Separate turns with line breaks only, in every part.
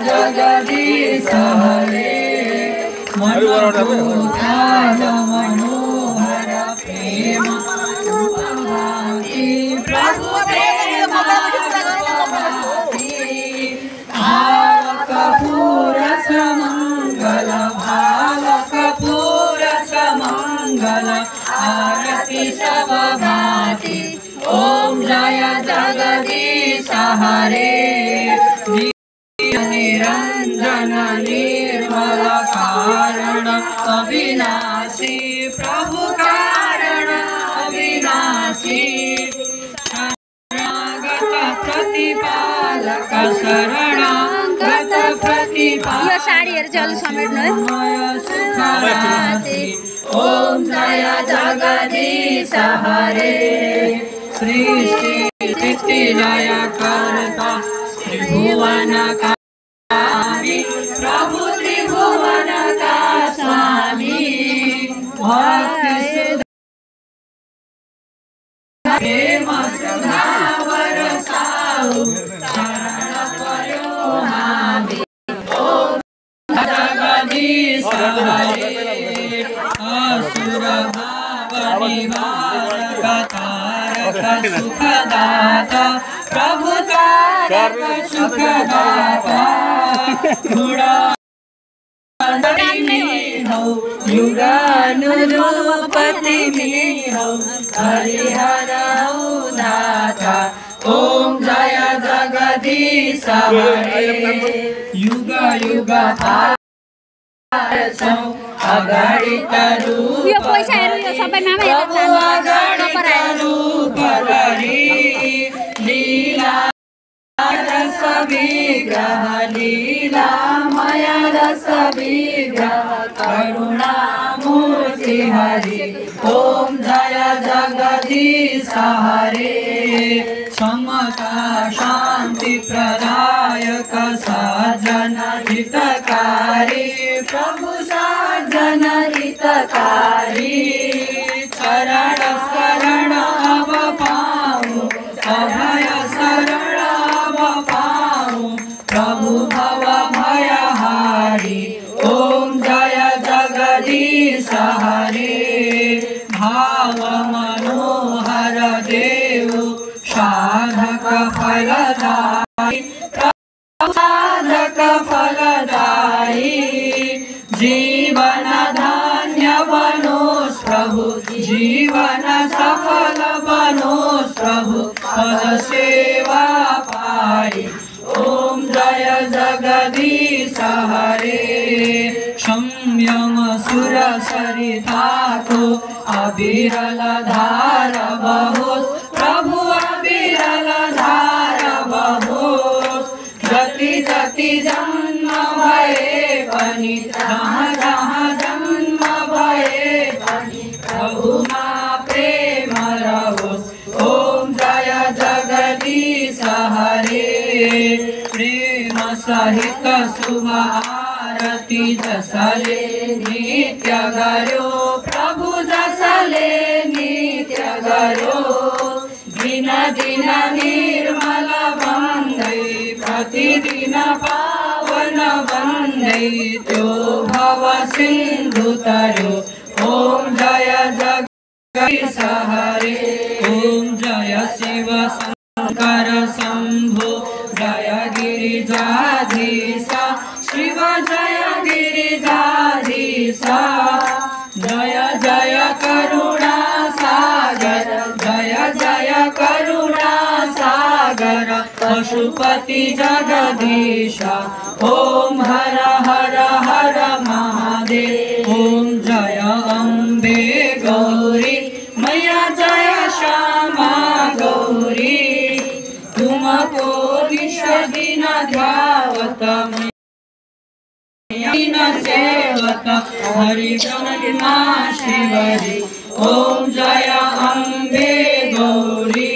जगदीश हरे मनोहर प्रेम प्रभु कपूर समंगल भाव कपूर समंगल आरती सब भांति ओम जय जगदीश हरे निरंजन निर्मल कारण अविनाशी प्रभु कारण अविनाशी शरणागत प्रतिपालक शरणागत प्रतिपालक
यो साडीहरु चाहिँ अलि समेट्नु है
ओम जय जगदीश हरे सृष्टि स्थिति लय कर्ता त्रिभुवन का प्रभु त्रिभुवन का स्वामी भक्ति प्रेम सुधा बरसाऊ शरण पर्यो हामी ओम जगदीश हरे असुर भाव निवारक तारक सुखदाता प्रभु तारक सुखदाता युगानुरूपति में हो हरिहर दाता ओम जय जगदीश हरे युग युग अगाडि
यो पैसाहरु यो सबै नामै
लीला रस विग्रह लीला माया रस विग्रह करुणा मूर्ति हरि ओम जय जगदीश हरे समता शांति प्रदायक सज्जन हितकारी प्रभु सज्जन हितकारी शरण शरण अब पाऊं अभय शरण अब पाऊं प्रभु भव भयहारी ओम जय जगदीश हरे भाव मनोहर देव साधक फलदायी साधक फलदायी जीवन धान्य बनोस प्रभु जीवन सफल बनोस प्रभु पद सेवा पाई ओम जय जगदीश हरे संयम सुर सरिताको अविरल धार बहोस् प्रभु अविरल धार बहोस् जति जति जन्म भए पनि जहाँ जहाँ जन्म भए पनि प्रभुमा प्रेम रहोस् ओम जय जगदीश हरे प्रेम सहित शुभ आरती जसले नित्य गर्यो प्रभु जसले नित्य गर्यो दिन दिन निर्मल बन्दै प्रतिदिन पावन बन्दै त्यो भव सिन्धु तर्यो ओम जय जगदीश हरे ओम जय शिव शंकर शंभो जय गिरिजाधीश शिव जय गिरिजाधीश जय जय करुणा सागर जय जय करुणा सागर पशुपति जगदीश ओम हर हर हर महादेव ओम जय अम्बे गौरी मैया जय श्यामा गौरी तुमको निश दिन ध्यावत सेवत हरि प्रणमा शिवरी ओम जय अम्बे गौरी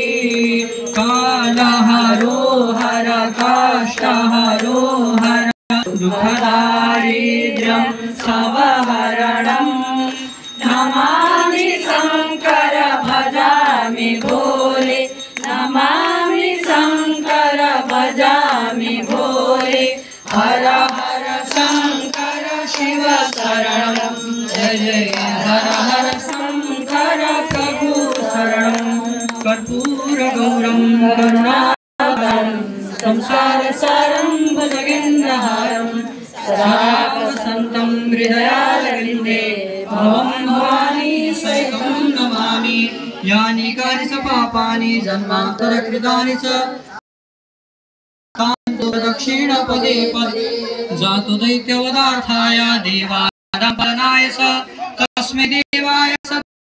कालहरो हर काष्ठहरो हर दुःखदारिद्र्यं सवहरणं नमामि शंकर भजामि भोले नमामि शंकर भजामि भोले हर हर शंकर शिव शरणं जय जय हर हर शंकर प्रभु शरणं कर्पूर गौरं करुणाकरं संसार सारं भुजगेन्द्रहारं सदा वसन्तं हृदयारविन्दे भवं भवानी सहितं नमामि यानि कानि च पापानि जन्मान्तरकृतानि च दक्षिण पदे पदे जातो दैत्यवदार्थाय देवानां च तस्मै देवाय